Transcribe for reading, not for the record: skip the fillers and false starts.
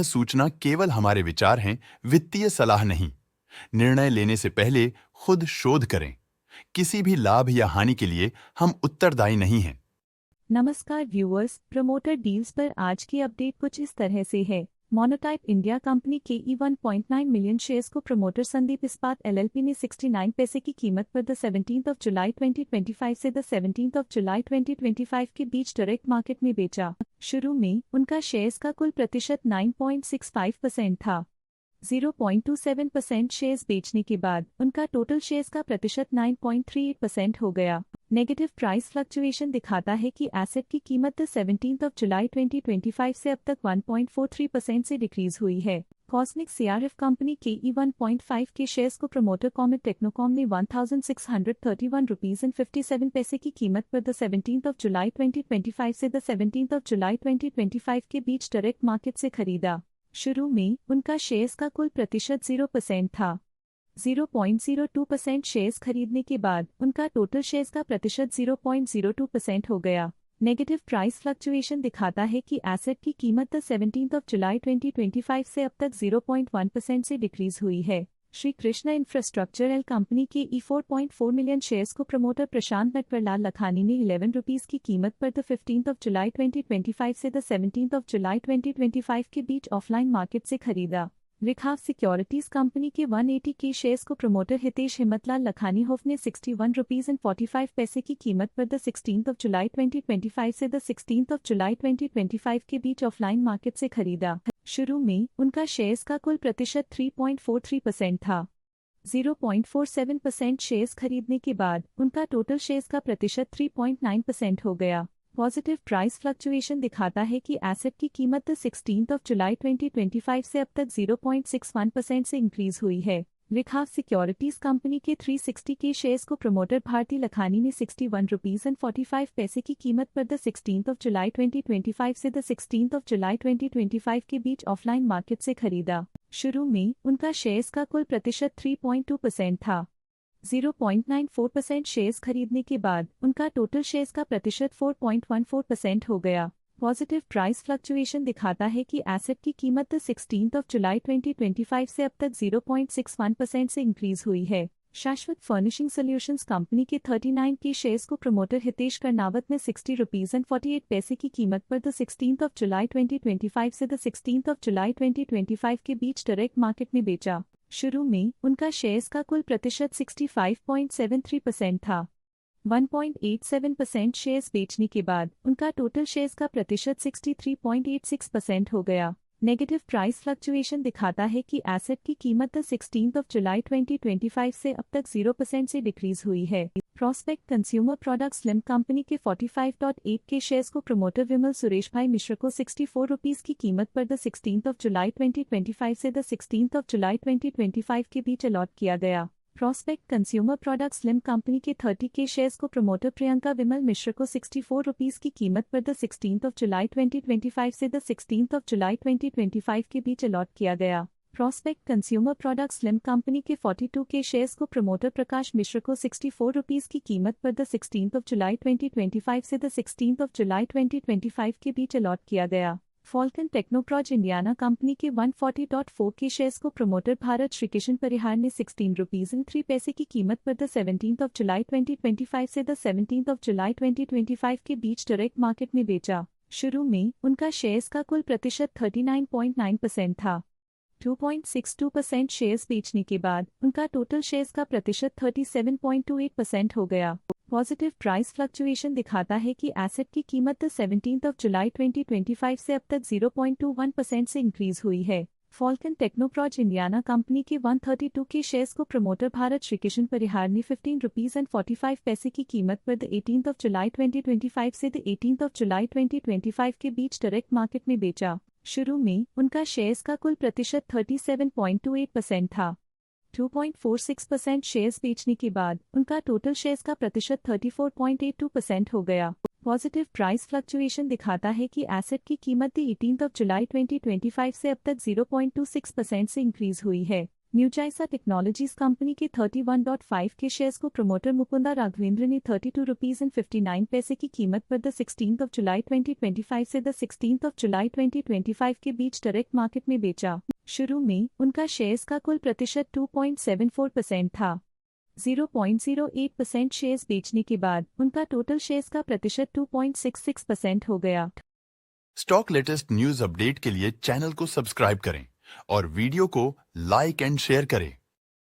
सूचना केवल हमारे विचार हैं, वित्तीय सलाह नहीं। निर्णय लेने से पहले खुद शोध करें। किसी भी लाभ या हानि के लिए हम उत्तरदायी नहीं हैं। नमस्कार व्यूअर्स, प्रमोटर डील्स पर आज की अपडेट कुछ इस तरह से है। मोनोटाइप इंडिया कंपनी के 1.9 मिलियन शेयर्स को प्रमोटर संदीप इस्पात एलएलपी ने 69 पैसे की कीमत पर 17 जुलाई 2025 से 17 जुलाई 2025 के बीच डायरेक्ट मार्केट में बेचा। शुरू में उनका शेयर्स का कुल प्रतिशत 9.65% था। 0.27% शेयर्स बेचने के बाद उनका टोटल शेयर्स का प्रतिशत 9.38% हो गया। नेगेटिव प्राइस फ्लक्चुएशन दिखाता है कि एसेट की कीमत 17 जुलाई 2025 से अब तक 1.43% से डिक्रीज हुई है। कॉस्मिक सीआरएफ कंपनी के 1.5 के शेयर्स को प्रमोटर कॉमेट टेक्नोकॉम ने 1631 रुपीज एंड 57 पैसे की कीमत पर 17 जुलाई 2025 से 17 जुलाई 2025 के बीच डायरेक्ट मार्केट से खरीदा। शुरू में उनका शेयर्स का कुल प्रतिशत 0% था। 0.02% शेयर्स खरीदने के बाद उनका टोटल शेयर्स का प्रतिशत 0.02% हो गया। नेगेटिव प्राइस फ्लक्चुएशन दिखाता है कि एसेट की कीमत 17 जुलाई 2025 से अब तक 0.1% से डिक्रीज हुई है। Shri Krishna infrastructure L company के 4.4 मिलियन शेयर्स को प्रमोटर प्रशांत नटवरलाल लखानी ने 11 रुपीस की कीमत पर 15 जुलाई 2025 से 17 जुलाई 2025 के बीच ऑफलाइन मार्केट से खरीदा। रिखाव सिक्योरिटीज कंपनी के 180 के शेयर्स को प्रमोटर हितेश हिम्मतलाल लखानी होफ ने 61 रुपीज एंड 45 पैसे की कीमत पर 16 जुलाई 2025 से 16 जुलाई 2025 के बीच ऑफलाइन मार्केट से खरीदा। शुरू में उनका शेयर्स का कुल प्रतिशत 3.43% था। 0.47% शेयर्स खरीदने के बाद उनका टोटल शेयर्स का प्रतिशत 3.9% हो गया। पॉजिटिव प्राइस फ्लक्चुएशन दिखाता है कि एसेट की कीमत 16 जुलाई 2025 से अब तक 0.61% से इंक्रीज हुई है। रिखाव सिक्योरिटीज कंपनी के 360 के शेयर्स को प्रमोटर भारती लखानी ने 61 रुपीज एंड 45 पैसे की कीमत पर 16 जुलाई 2025 से 16 जुलाई 2025 के बीच ऑफलाइन मार्केट से खरीदा। शुरू में उनका शेयर्स का कुल प्रतिशत 3.2% था। 0.94% शेयर्स खरीदने के बाद उनका टोटल शेयर्स का प्रतिशत 4.14% हो गया। पॉजिटिव प्राइस फ्लक्चुएशन दिखाता है कि एसेट की कीमत 16 जुलाई 2025 से अब तक 0.61% से इंक्रीज हुई है। शाश्वत फर्निशिंग सॉल्यूशंस कंपनी के 39 के शेयर्स को प्रमोटर हितेश कर्नावत ने 60 रुपीज एंड 48 पैसे की कीमत पर 16 जुलाई 2025 से 16 जुलाई 2025 के बीच डायरेक्ट मार्केट में बेचा। शुरू में उनका शेयर्स का कुल प्रतिशत 65.73% था। 1.87% शेयर्स बेचने के बाद उनका टोटल शेयर्स का प्रतिशत 63.86% हो गया। नेगेटिव प्राइस फ्लक्चुएशन दिखाता है कि एसेट की कीमत 16 जुलाई 2025 से अब तक 0% से डिक्रीज हुई है। प्रोस्पेक्ट कंज्यूमर प्रोडक्ट्स लिम कंपनी के 45.8 के शेयर्स को प्रमोटर विमल सुरेश भाई मिश्र को 64 रुपीस की कीमत पर 16 जुलाई 2025 से 16 जुलाई 2025 के बीच अलॉट किया गया। प्रोस्पेक्ट कंज्यूमर प्रोडक्ट्स लिम कंपनी के 30 के शेयर्स को प्रमोटर प्रियंका विमल मिश्र को 64 रुपीस की कीमत पर 16 जुलाई 2025 से 16 जुलाई 2025 के बीच अलॉट किया गया। प्रोस्पेक्ट कंज्यूमर प्रोडक्ट्स लिम कंपनी के 42 के शेयर्स को प्रमोटर प्रकाश मिश्र को 64 रुपीस की कीमत पर 16 जुलाई 2025 से 16 जुलाई 2025 के बीच अलॉट किया गया। फॉल्कन टेक्नोप्रॉज इंडियाना कंपनी के 140.4 के शेयर्स को प्रमोटर भारत श्री किशन परिहार ने 16 रुपीज एंड 3 पैसे की कीमत पर 17 जुलाई 2025 से 17 जुलाई 2025 के बीच डायरेक्ट मार्केट में बेचा। शुरू में उनका शेयर्स का कुल प्रतिशत 39.9% था। 2.62% शेयर्स बेचने के बाद उनका टोटल शेयर्स का प्रतिशत 37.28% हो गया। पॉजिटिव प्राइस फ्लक्चुएशन दिखाता है कि एसेट की कीमत 17 जुलाई 2025 से अब तक 0.21% से इंक्रीज हुई है। फॉल्कन टेक्नोप्रॉज इंडियाना कंपनी के 132 के शेयर्स को प्रमोटर भारत श्री किशन परिहार ने 15 रुपीज एंड 45 पैसे की कीमत पर 18 जुलाई 2025 से 18 जुलाई 2025 के बीच डायरेक्ट मार्केट में बेचा। शुरू में उनका शेयर्स का कुल प्रतिशत 37.28% था। 2.46% शेयर्स बेचने के बाद उनका टोटल शेयर्स का प्रतिशत 34.82% हो गया। पॉजिटिव प्राइस फ्लक्चुएशन दिखाता है कि एसेट की कीमत 18 जुलाई 2025 से अब तक 0.26% से इंक्रीज हुई है। म्यूचाइसा टेक्नोलॉजीज कंपनी के 31.5 के शेयर्स को प्रमोटर मुकुंदा राघवेंद्र ने 32 रुपीज एंड 59 पैसे की कीमत पर द 16 जुलाई 2025 से द 16 जुलाई 2025 के बीच डायरेक्ट मार्केट में बेचा। शुरू में उनका शेयर्स का कुल प्रतिशत 2.74% था। 0.08% शेयर्स बेचने के बाद उनका टोटल शेयर्स का प्रतिशत 2.66% हो गया। स्टॉक लेटेस्ट न्यूज अपडेट के लिए चैनल को सब्सक्राइब करें और वीडियो को लाइक एंड शेयर करें।